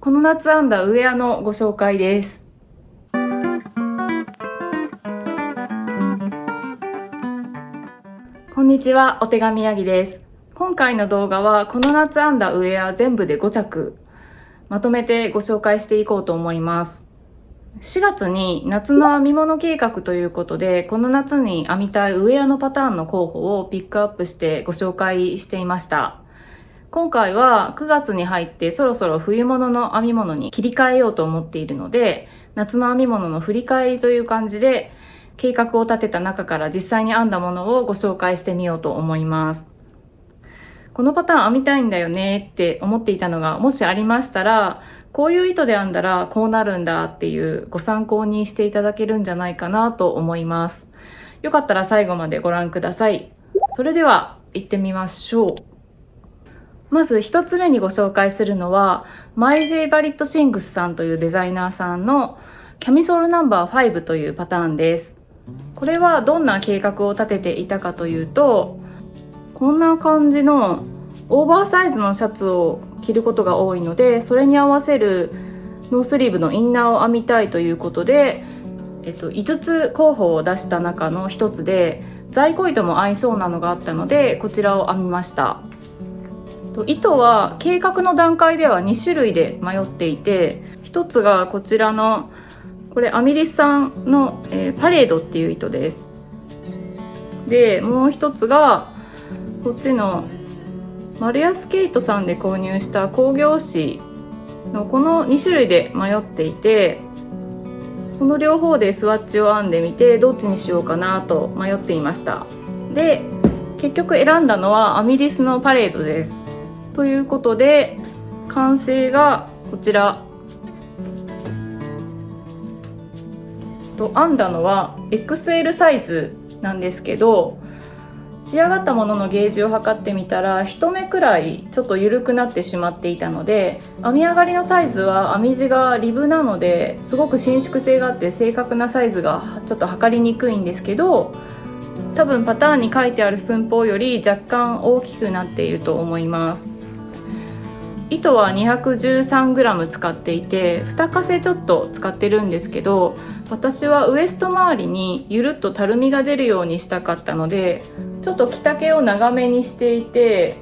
この夏編んだウェアのご紹介です。こんにちは、お手紙ヤギです。今回の動画はこの夏編んだウェア全部で5着まとめてご紹介していこうと思います。4月に夏の編み物計画ということで、この夏に編みたいウェアのパターンの候補をピックアップしてご紹介していました。今回は9月に入ってそろそろ冬物の編み物に切り替えようと思っているので、夏の編み物の振り返りという感じで計画を立てた中から実際に編んだものをご紹介してみようと思います。このパターン編みたいんだよねって思っていたのがもしありましたら、こういう糸で編んだらこうなるんだっていうご参考にしていただけるんじゃないかなと思います。よかったら最後までご覧ください。それでは行ってみましょう。まず一つ目にご紹介するのは My Favorite Things さんというデザイナーさんのキャミソールナンバー5というパターンです。これはどんな計画を立てていたかというと、こんな感じのオーバーサイズのシャツを着ることが多いので、それに合わせるノースリーブのインナーを編みたいということで、5つ候補を出した中の1つで在庫糸も合いそうなのがあったので、こちらを編みました。糸は計画の段階では2種類で迷っていて、一つがこちらのこれアミリスさんの、パレードっていう糸です。でもう一つがこっちの丸安ケイトさんで購入した工業紙のこの2種類で迷っていて、この両方でスワッチを編んでみてどっちにしようかなと迷っていました。で結局選んだのはアミリスのパレードです。ということで完成がこちらと、編んだのは XL サイズなんですけど、仕上がったもののゲージを測ってみたら一目くらいちょっと緩くなってしまっていたので、編み上がりのサイズは編み地がリブなのですごく伸縮性があって正確なサイズがちょっと測りにくいんですけど、多分パターンに書いてある寸法より若干大きくなっていると思います。糸は 213g 使っていて2かせちょっと使ってるんですけど、私はウエスト周りにゆるっとたるみが出るようにしたかったので、ちょっと着丈を長めにしていて、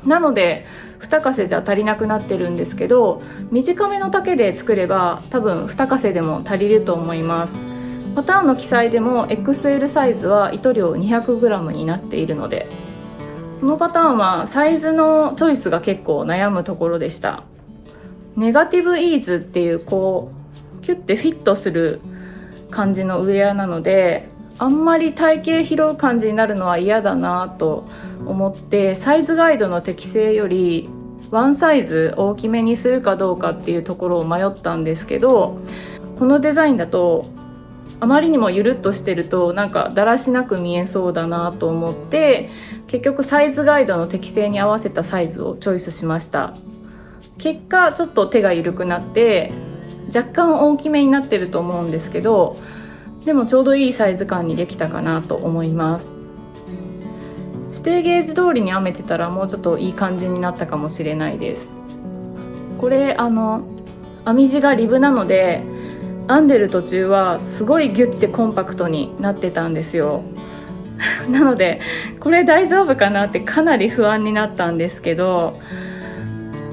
なので2かせじゃ足りなくなってるんですけど、短めの丈で作れば多分2かせでも足りると思います。パターンの記載でも XL サイズは糸量 200g になっているので、このパターンはサイズのチョイスが結構悩むところでした。ネガティブイーズっていうこうキュッてフィットする感じのウェアなので、あんまり体型広い感じになるのは嫌だなと思って、サイズガイドの適正よりワンサイズ大きめにするかどうかっていうところを迷ったんですけど、このデザインだとあまりにもゆるっとしてるとなんかだらしなく見えそうだなと思って、結局サイズガイドの適正に合わせたサイズをチョイスしました。結果ちょっと手が緩くなって若干大きめになってると思うんですけど、でもちょうどいいサイズ感にできたかなと思います。指定ゲージ通りに編めてたらもうちょっといい感じになったかもしれないです。これ編み地がリブなので編んでる途中はすごいギュッてコンパクトになってたんですよなのでこれ大丈夫かなってかなり不安になったんですけど、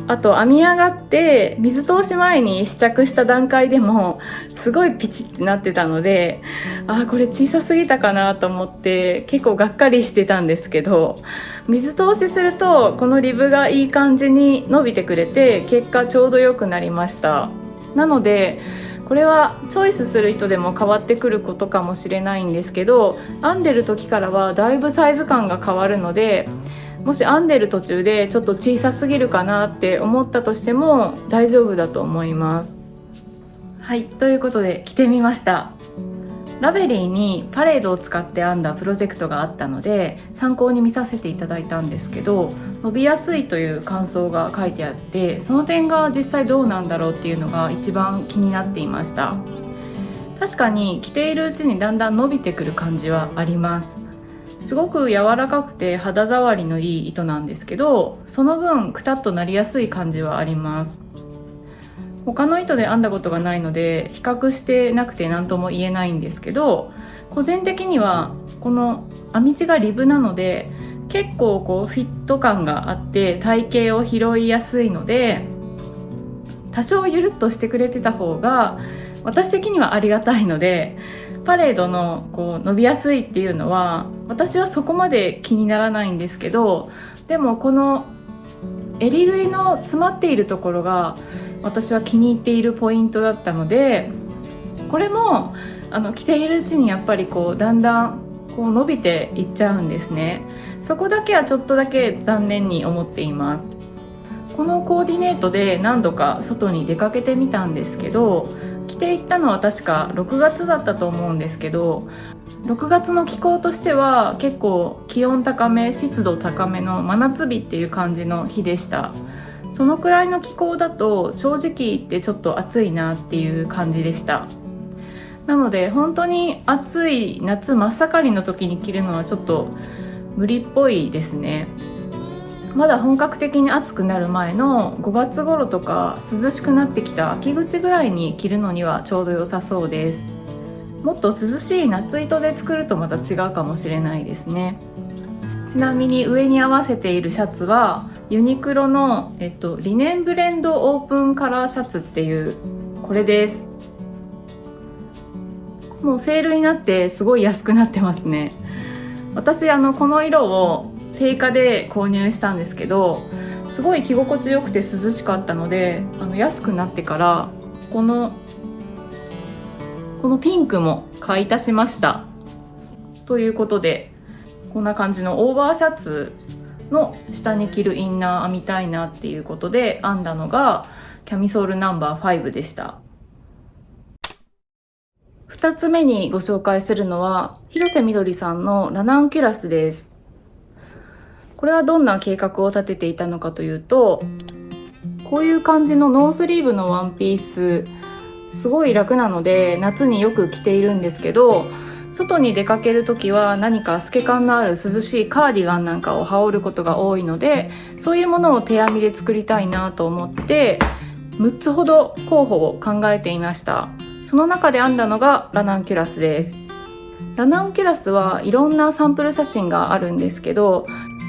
あと編み上がって水通し前に試着した段階でもすごいピチッてなってたので、これ小さすぎたかなと思って結構がっかりしてたんですけど、水通しするとこのリブがいい感じに伸びてくれて結果ちょうど良くなりました。なのでこれはチョイスする糸でも変わってくることかもしれないんですけど、編んでる時からはだいぶサイズ感が変わるので、もし編んでる途中でちょっと小さすぎるかなって思ったとしても大丈夫だと思います。はい、ということで着てみました。ラベリーにパレードを使って編んだプロジェクトがあったので参考に見させていただいたんですけど、伸びやすいという感想が書いてあって、その点が実際どうなんだろうっていうのが一番気になっていました。確かに着ているうちにだんだん伸びてくる感じはあります。すごく柔らかくて肌触りのいい糸なんですけど、その分くたっとなりやすい感じはあります。他の糸で編んだことがないので比較してなくて何とも言えないんですけど、個人的にはこの編み地がリブなので結構こうフィット感があって体型を拾いやすいので、多少ゆるっとしてくれてた方が私的にはありがたいので、パレードのこう伸びやすいっていうのは私はそこまで気にならないんですけど、でもこの襟ぐりの詰まっているところが私は気に入っているポイントだったので、これも着ているうちにやっぱりこうだんだんこう伸びていっちゃうんですね。そこだけはちょっとだけ残念に思っています。このコーディネートで何度か外に出かけてみたんですけど、着ていったのは確か6月だったと思うんですけど、6月の気候としては結構気温高め、湿度高めの真夏日っていう感じの日でした。そのくらいの気候だと正直言ってちょっと暑いなっていう感じでした。なので本当に暑い夏真っ盛りの時に着るのはちょっと無理っぽいですね。まだ本格的に暑くなる前の5月頃とか涼しくなってきた秋口ぐらいに着るのにはちょうど良さそうです。もっと涼しい夏糸で作るとまた違うかもしれないですね。ちなみに上に合わせているシャツはユニクロの、リネンブレンドオープンカラーシャツっていうこれです。もうセールになってすごい安くなってますね。私この色を定価で購入したんですけど、すごい着心地よくて涼しかったので安くなってからこのピンクも買い足しました。ということでこんな感じのオーバーシャツの下に着るインナー編みたいなっていうことで編んだのがキャミソールナンバー5でした。2つ目にご紹介するのは広瀬みどりさんのラナンキュラスです。これはどんな計画を立てていたのかというと、こういう感じのノースリーブのワンピース、すごい楽なので夏によく着ているんですけど、外に出かけるときは何か透け感のある涼しいカーディガンなんかを羽織ることが多いので、そういうものを手編みで作りたいなと思って6つほど候補を考えていました。その中で編んだのがラナンキュラスです。ラナンキュラスはいろんなサンプル写真があるんですけど、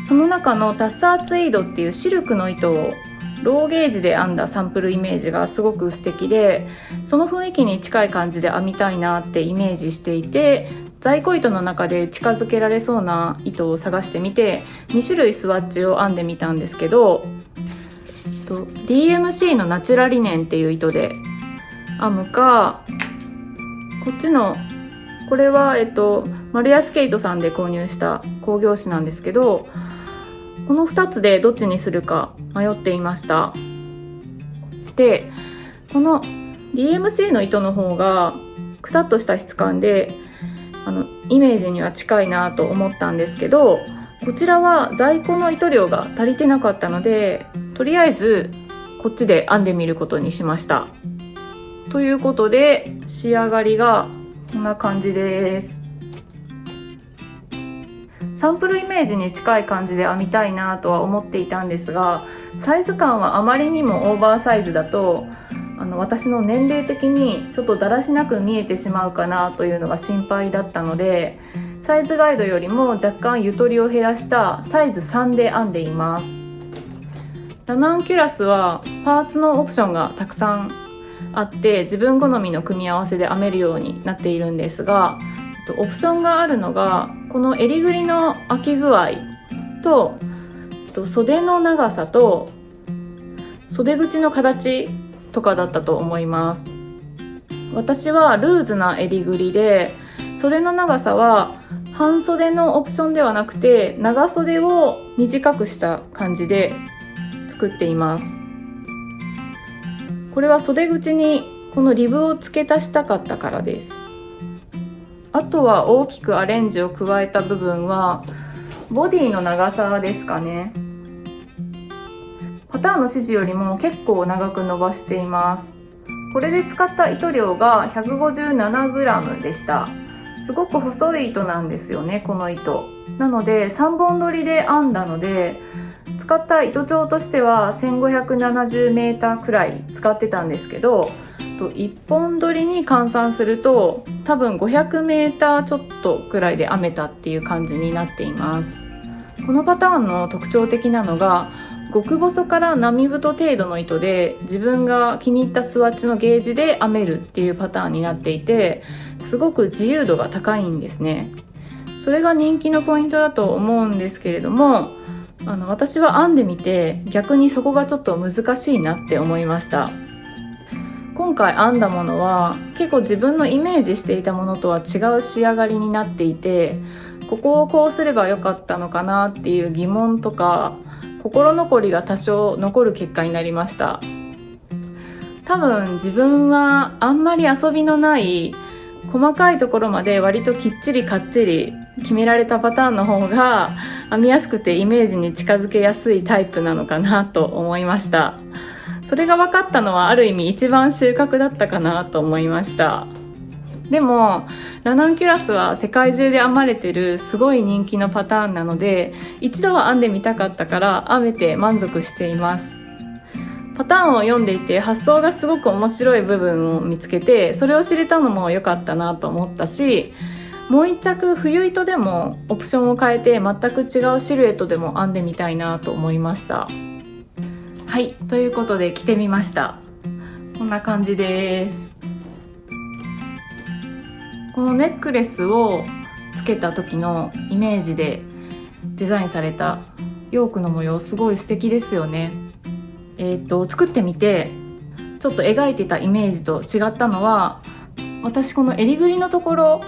その中のタッサーツイードっていうシルクの糸をローゲージで編んだサンプルイメージがすごく素敵で、その雰囲気に近い感じで編みたいなってイメージしていて、在庫糸の中で近づけられそうな糸を探してみて2種類スワッチを編んでみたんですけど、DMC のナチュラリネンっていう糸で編むか、こっちのこれは丸安ケイトさんで購入した工業紙なんですけど、この2つでどっちにするか迷っていました。で、この DMC の糸の方がくたっとした質感でイメージには近いなと思ったんですけど、こちらは在庫の糸量が足りてなかったので、とりあえずこっちで編んでみることにしました。ということで仕上がりがこんな感じです。サンプルイメージに近い感じで編みたいなとは思っていたんですが、サイズ感はあまりにもオーバーサイズだと私の年齢的にちょっとだらしなく見えてしまうかなというのが心配だったので、サイズガイドよりも若干ゆとりを減らしたサイズ3で編んでいます。ラナンキュラスはパーツのオプションがたくさんあって自分好みの組み合わせで編めるようになっているんですが、オプションがあるのがこの襟ぐりの開き具合と袖の長さと袖口の形とかだったと思います。私はルーズな襟ぐりで、袖の長さは半袖のオプションではなくて長袖を短くした感じで作っています。これは袖口にこのリブを付け足したかったからです。あとは大きくアレンジを加えた部分はボディの長さですかね。パターンの指示よりも結構長く伸ばしています。これで使った糸量が 157g でした。すごく細い糸なんですよね、この糸。なので3本取りで編んだので使った糸長としては 1570m くらい使ってたんですけど、1本取りに換算すると多分 500m ちょっとくらいで編めたっていう感じになっています。このパターンの特徴的なのが、極細から並太程度の糸で自分が気に入ったスワッチのゲージで編めるっていうパターンになっていて、すごく自由度が高いんですね。それが人気のポイントだと思うんですけれども、私は編んでみて逆にそこがちょっと難しいなって思いました。今回編んだものは結構自分のイメージしていたものとは違う仕上がりになっていて、ここをこうすればよかったのかなっていう疑問とか心残りが多少残る結果になりました。多分自分はあんまり遊びのない細かいところまで割ときっちりかっちり決められたパターンの方が編みやすくてイメージに近づけやすいタイプなのかなと思いました。それが分かったのはある意味一番収穫だったかなと思いました。でもラナンキュラスは世界中で編まれてるすごい人気のパターンなので、一度は編んでみたかったから編めて満足しています。パターンを読んでいて発想がすごく面白い部分を見つけて、それを知れたのも良かったなと思ったし、もう一着冬糸でもオプションを変えて全く違うシルエットでも編んでみたいなと思いました。はい、ということで着てみました。こんな感じです。このネックレスをつけた時のイメージでデザインされたヨークの模様、すごい素敵ですよね。作ってみてちょっと描いてたイメージと違ったのは、私この襟ぐりのところ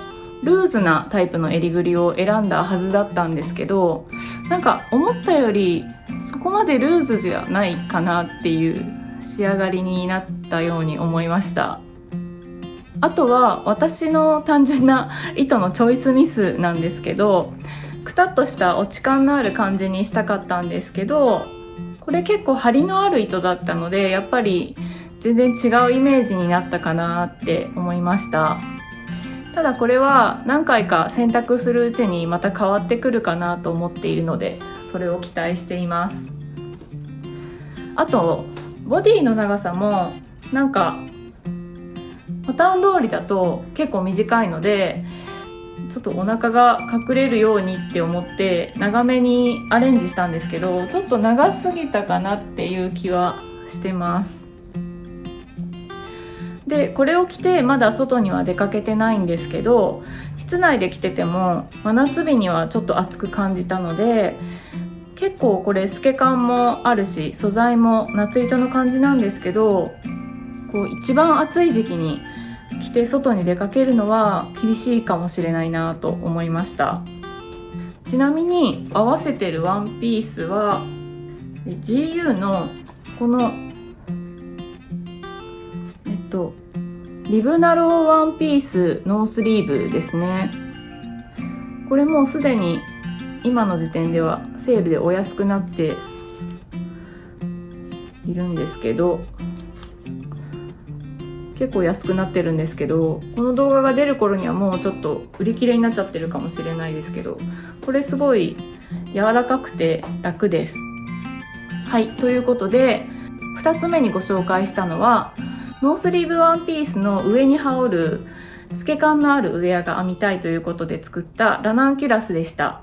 ルーズなタイプの襟ぐりを選んだはずだったんですけど、なんか思ったよりそこまでルーズじゃないかなっていう仕上がりになったように思いました。あとは私の単純な糸のチョイスミスなんですけど、くたっとした落ち感のある感じにしたかったんですけど、これ結構張りのある糸だったので、やっぱり全然違うイメージになったかなって思いました。ただこれは何回か選択するうちにまた変わってくるかなと思っているので、それを期待しています。あとボディの長さもなんかパターン通りだと結構短いので、ちょっとお腹が隠れるようにって思って長めにアレンジしたんですけど、ちょっと長すぎたかなっていう気はしてます。でこれを着てまだ外には出かけてないんですけど、室内で着てても真夏日にはちょっと暑く感じたので、結構これ透け感もあるし素材も夏糸の感じなんですけど、こう一番暑い時期に着て外に出かけるのは厳しいかもしれないなと思いました。ちなみに合わせてるワンピースは GU のこのリブナローワンピースノースリーブですね。これもうすでに今の時点ではセールでお安くなっているんですけど、結構安くなってるんですけど、この動画が出る頃にはもうちょっと売り切れになっちゃってるかもしれないですけど、これすごい柔らかくて楽です。はい、ということで2つ目にご紹介したのはノースリーブワンピースの上に羽織る透け感のあるウェアが編みたいということで作ったラナンキュラスでした。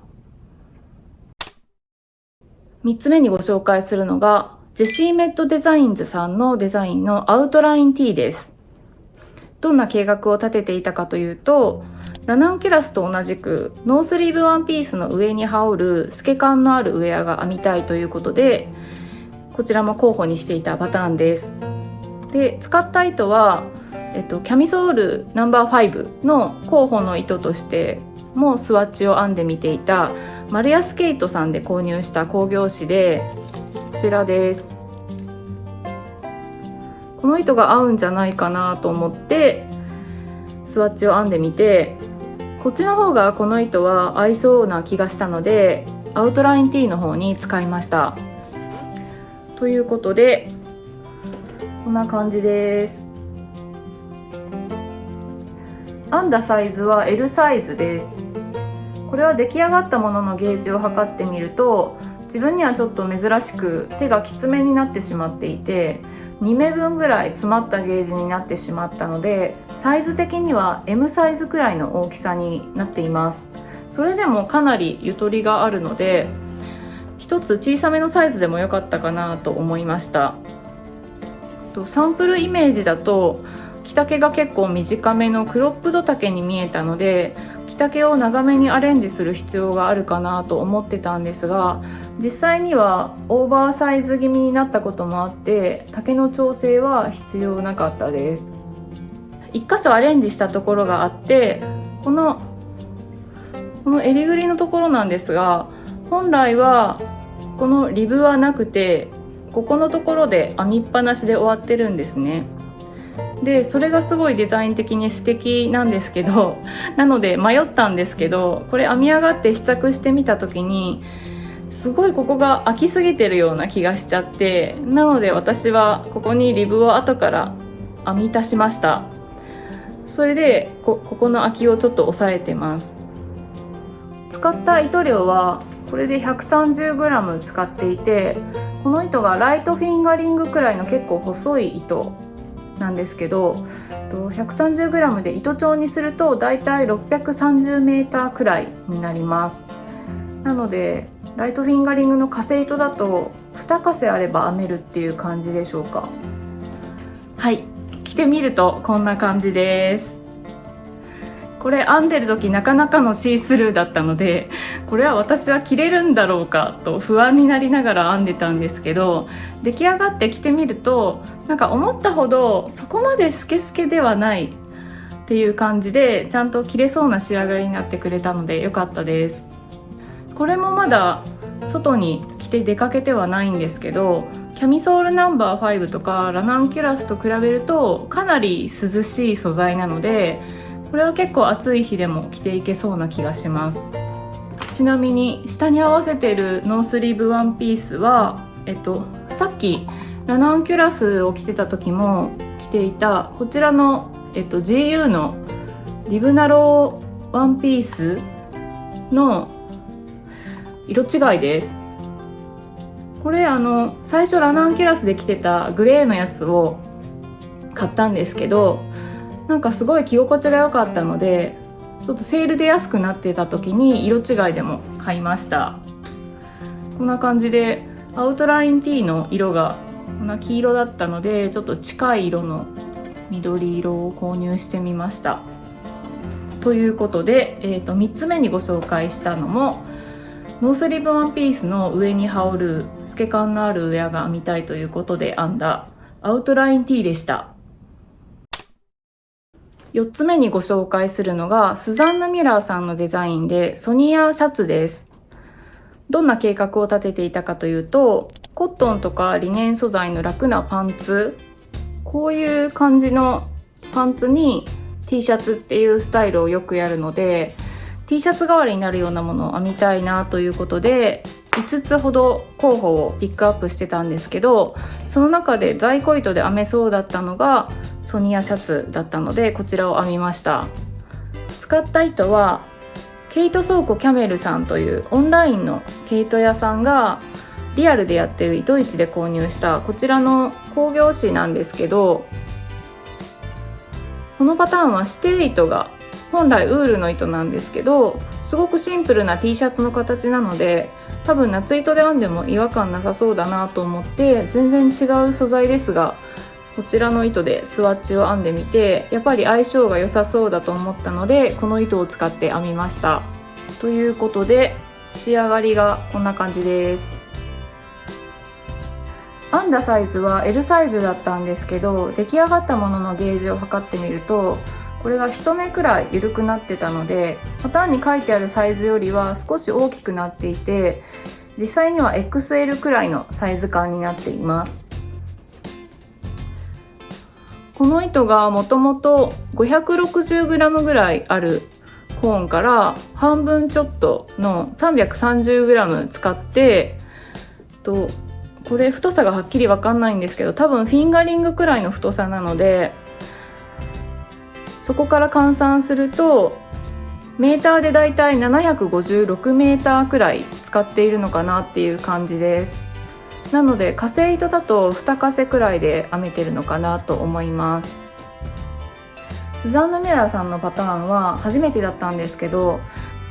3つ目にご紹介するのがジェシーメットデザインズさんのデザインのアウトライン T です。どんな計画を立てていたかというと、ラナンキュラスと同じくノースリーブワンピースの上に羽織る透け感のあるウェアが編みたいということで、こちらも候補にしていたパターンです。で使った糸は、キャミソールナンバー5の候補の糸としてもスワッチを編んでみていたマルヤスケイトさんで購入した工業紙で、こちらです。この糸が合うんじゃないかなと思ってスワッチを編んでみて、こっちの方がこの糸は合いそうな気がしたのでアウトライン T の方に使いました。ということでこんな感じです。編んだサイズは L サイズです。これは出来上がったもののゲージを測ってみると自分にはちょっと珍しく手がきつめになってしまっていて、2目分ぐらい詰まったゲージになってしまったので、サイズ的には M サイズくらいの大きさになっています。それでもかなりゆとりがあるので、一つ小さめのサイズでも良かったかなと思いました。サンプルイメージだと着丈が結構短めのクロップド丈に見えたので、着丈を長めにアレンジする必要があるかなと思ってたんですが、実際にはオーバーサイズ気味になったこともあって丈の調整は必要なかったです。一箇所アレンジしたところがあって、この襟ぐりのところなんですが、本来はこのリブはなくて、ここのところで編みっぱなしで終わってるんですね。でそれがすごいデザイン的に素敵なんですけど、なので迷ったんですけど、これ編み上がって試着してみた時にすごいここが空きすぎてるような気がしちゃって、なので私はここにリブを後から編み足しました。それでここの空きをちょっと抑えてます。使った糸量はこれで 130g 使っていて、この糸がライトフィンガリングくらいの結構細い糸なんですけど、130g で糸長にするとだいたい 630m くらいになります。なのでライトフィンガリングのカセ糸だと2カセあれば編めるっていう感じでしょうか。はい、着てみるとこんな感じです。これ編んでる時なかなかのシースルーだったので、これは私は着れるんだろうかと不安になりながら編んでたんですけど、出来上がって着てみるとなんか思ったほどそこまでスケスケではないっていう感じで、ちゃんと着れそうな仕上がりになってくれたので良かったです。これもまだ外に着て出かけてはないんですけど、キャミソールナンバー5とかラナンキュラスと比べるとかなり涼しい素材なので、これは結構暑い日でも着ていけそうな気がします。ちなみに下に合わせているノースリーブワンピースは、さっきラナンキュラスを着てた時も着ていたこちらの、GU のリブナローワンピースの色違いです。これ最初ラナンキュラスで着てたグレーのやつを買ったんですけど、なんかすごい着心地が良かったので、ちょっとセールで安くなってた時に色違いでも買いました。こんな感じでアウトライン T の色がこんな黄色だったので、ちょっと近い色の緑色を購入してみました。ということで、3つ目にご紹介したのもノースリーブワンピースの上に羽織る透け感のあるウェアが編みたいということで編んだアウトライン T でした。4つ目にご紹介するのがスザンヌ・ミラーさんのデザインでソニアシャツです。どんな計画を立てていたかというと、コットンとかリネン素材の楽なパンツ、こういう感じのパンツに T シャツっていうスタイルをよくやるので、 T シャツ代わりになるようなものを編みたいなということで5つほど候補をピックアップしてたんですけど、その中で在庫糸で編めそうだったのがソニアシャツだったので、こちらを編みました。使った糸は毛糸倉庫キャメルさんというオンラインの毛糸屋さんがリアルでやってる糸市で購入したこちらの工業紙なんですけど、このパターンは指定糸が本来ウールの糸なんですけど、すごくシンプルな T シャツの形なので、多分夏糸で編んでも違和感なさそうだなと思って、全然違う素材ですがこちらの糸でスワッチを編んでみて、やっぱり相性が良さそうだと思ったのでこの糸を使って編みました。ということで仕上がりがこんな感じです。編んだサイズは L サイズだったんですけど、出来上がったもののゲージを測ってみるとこれが1目くらい緩くなってたので、パターンに書いてあるサイズよりは少し大きくなっていて、実際には XL くらいのサイズ感になっています。この糸がもともと 560g ぐらいあるコーンから半分ちょっとの 330g 使って、これ太さがはっきり分かんないんですけど、多分フィンガリングくらいの太さなので、そこから換算するとメーターでだいたい756メーターくらい使っているのかなっていう感じです。なので化繊糸だと2かせくらいで編めてるのかなと思います。スザンヌ・ミュラーさんのパターンは初めてだったんですけど、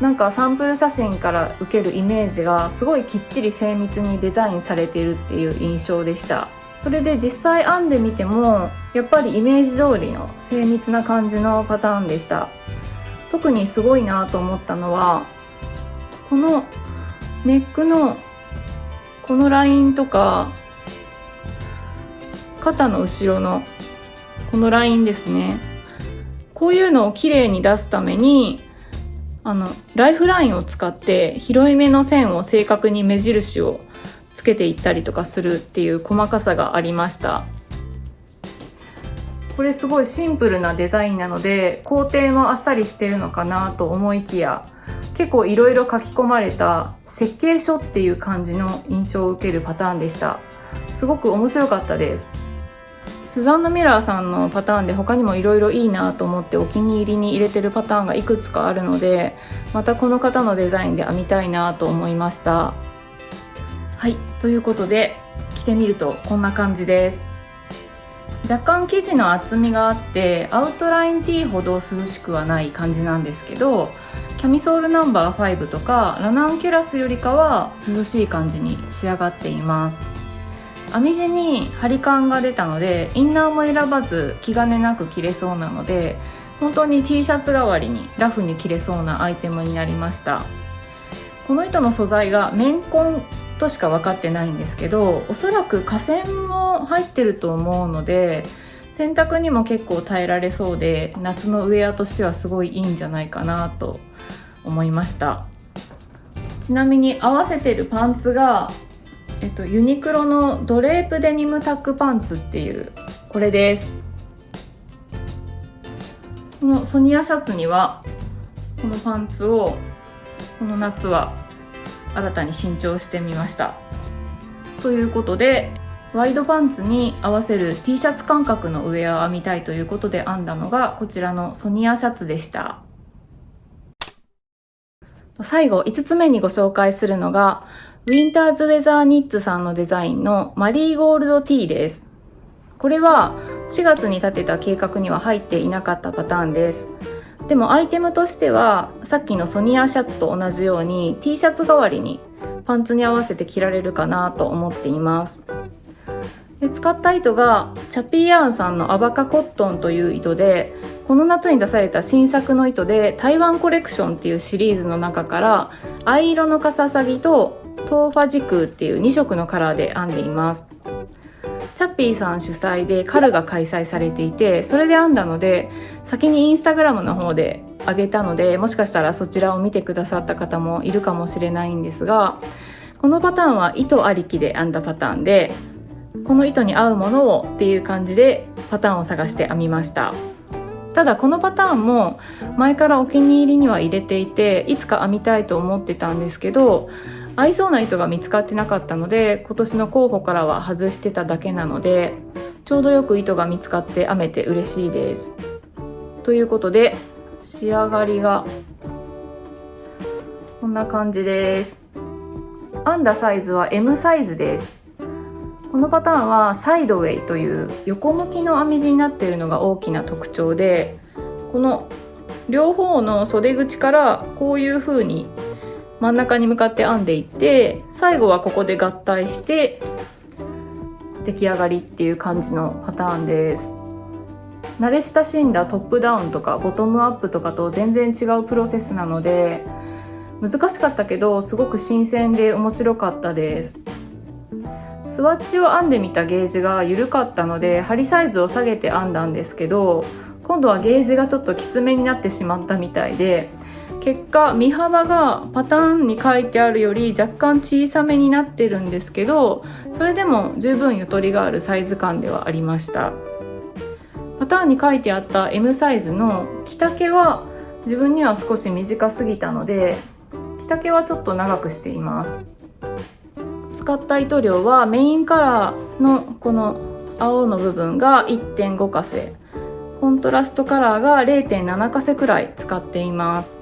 なんかサンプル写真から受けるイメージがすごいきっちり精密にデザインされているっていう印象でした。それで実際編んでみてもやっぱりイメージ通りの精密な感じのパターンでした。特にすごいなと思ったのはこのネックのこのラインとか肩の後ろのこのラインですね。こういうのをきれいに出すためにライフラインを使って広いめの線を正確に目印をつけていったりとかするっていう細かさがありました。これすごいシンプルなデザインなので工程もあっさりしてるのかなと思いきや、結構いろいろ書き込まれた設計書っていう感じの印象を受けるパターンでした。すごく面白かったです。スザンヌ・ミュラーさんのパターンで他にもいろいろいいなと思ってお気に入りに入れてるパターンがいくつかあるので、またこの方のデザインで編みたいなと思いました。はい、ということで着てみるとこんな感じです。若干生地の厚みがあってアウトライン T ほど涼しくはない感じなんですけど、キャミソールナンバー5とかラナンキュラスよりかは涼しい感じに仕上がっています。編み地に張り感が出たのでインナーも選ばず気兼ねなく着れそうなので、本当に T シャツ代わりにラフに着れそうなアイテムになりました。この糸の素材が綿混としか分かってないんですけど、おそらく化繊も入ってると思うので洗濯にも結構耐えられそうで、夏のウェアとしてはすごいいいんじゃないかなと思いました。ちなみに合わせてるパンツがユニクロのドレープデニムタックパンツっていうこれです。このソニアシャツにはこのパンツをこの夏は新たに新調してみました。ということでワイドパンツに合わせる T シャツ感覚のウェアを編みたいということで編んだのがこちらのソニアシャツでした。最後5つ目にご紹介するのがウィンターズウェザーニッツさんのデザインのマリーゴールド T です。これは4月に立てた計画には入っていなかったパターンです。でもアイテムとしてはさっきのソニアシャツと同じように T シャツ代わりにパンツに合わせて着られるかなと思っています。で使った糸がチャピーヤーンさんのアバカコットンという糸で、この夏に出された新作の糸で台湾コレクションっていうシリーズの中から藍色のカササギとトーファジクーっていう2色のカラーで編んでいます。チャッピーさん主催でカルが開催されていて、それで編んだので先にインスタグラムの方で上げたので、もしかしたらそちらを見てくださった方もいるかもしれないんですが、このパターンは糸ありきで編んだパターンで、この糸に合うものをっていう感じでパターンを探して編みました。ただこのパターンも前からお気に入りには入れていて、いつか編みたいと思ってたんですけど合いそうな糸が見つかってなかったので、今年の候補からは外してただけなので、ちょうどよく糸が見つかって編めて嬉しいです。ということで仕上がりがこんな感じです。編んだサイズは M サイズです。このパターンはサイドウェイという横向きの編み地になっているのが大きな特徴で、この両方の袖口からこういう風に真ん中に向かって編んでいって、最後はここで合体して出来上がりっていう感じのパターンです。慣れ親しんだトップダウンとかボトムアップとかと全然違うプロセスなので難しかったけどすごく新鮮で面白かったです。スワッチを編んでみたゲージが緩かったので針サイズを下げて編んだんですけど、今度はゲージがちょっときつめになってしまったみたいで、結果身幅がパターンに書いてあるより若干小さめになってるんですけど、それでも十分ゆとりがあるサイズ感ではありました。パターンに書いてあった M サイズの着丈は自分には少し短すぎたので、着丈はちょっと長くしています。使った糸量はメインカラーのこの青の部分が 1.5 カセ、コントラストカラーが 0.7 カセくらい使っています。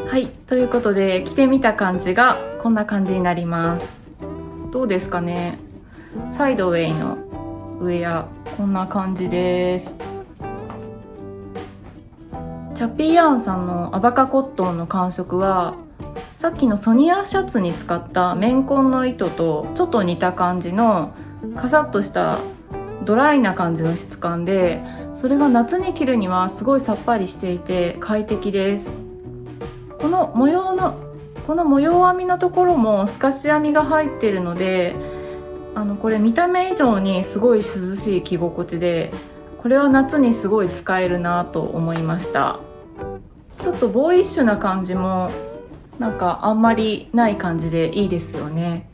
はい、ということで着てみた感じがこんな感じになります。どうですかね。サイドウェイのウェアこんな感じです。チャッピーヤーンさんのアバカコットンの感触はさっきのソニアシャツに使った綿紺の糸とちょっと似た感じのカサッとしたドライな感じの質感で、それが夏に着るにはすごいさっぱりしていて快適です。この模様編みのところも透かし編みが入っているので、これ見た目以上にすごい涼しい着心地で、これは夏にすごい使えるなと思いました。ちょっとボーイッシュな感じもなんかあんまりない感じでいいですよね。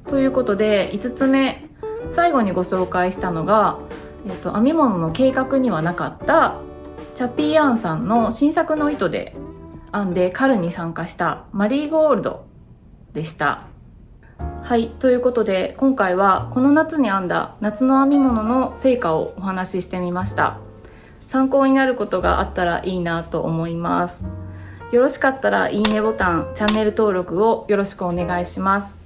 ということで5つ目、最後にご紹介したのが、編み物の計画にはなかったチャッピーヤーンさんの新作の糸で編んでカルに参加したマリーゴールドでした。はい、ということで今回はこの夏に編んだ夏の編み物の成果をお話ししてみました。参考になることがあったらいいなと思います。よろしかったらいいねボタン、チャンネル登録をよろしくお願いします。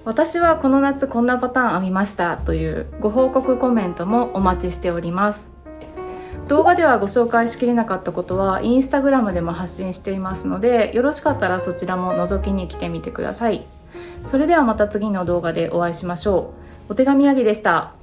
私はこの夏こんなパターン編みましたというご報告コメントもお待ちしております。動画ではご紹介しきれなかったことはインスタグラムでも発信していますので、よろしかったらそちらも覗きに来てみてください。それではまた次の動画でお会いしましょう。お手紙あげでした。